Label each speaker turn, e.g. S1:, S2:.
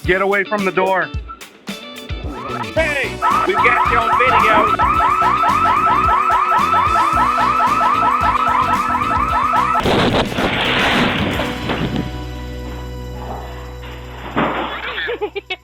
S1: Get away from the door.
S2: Hey, we've got you on video.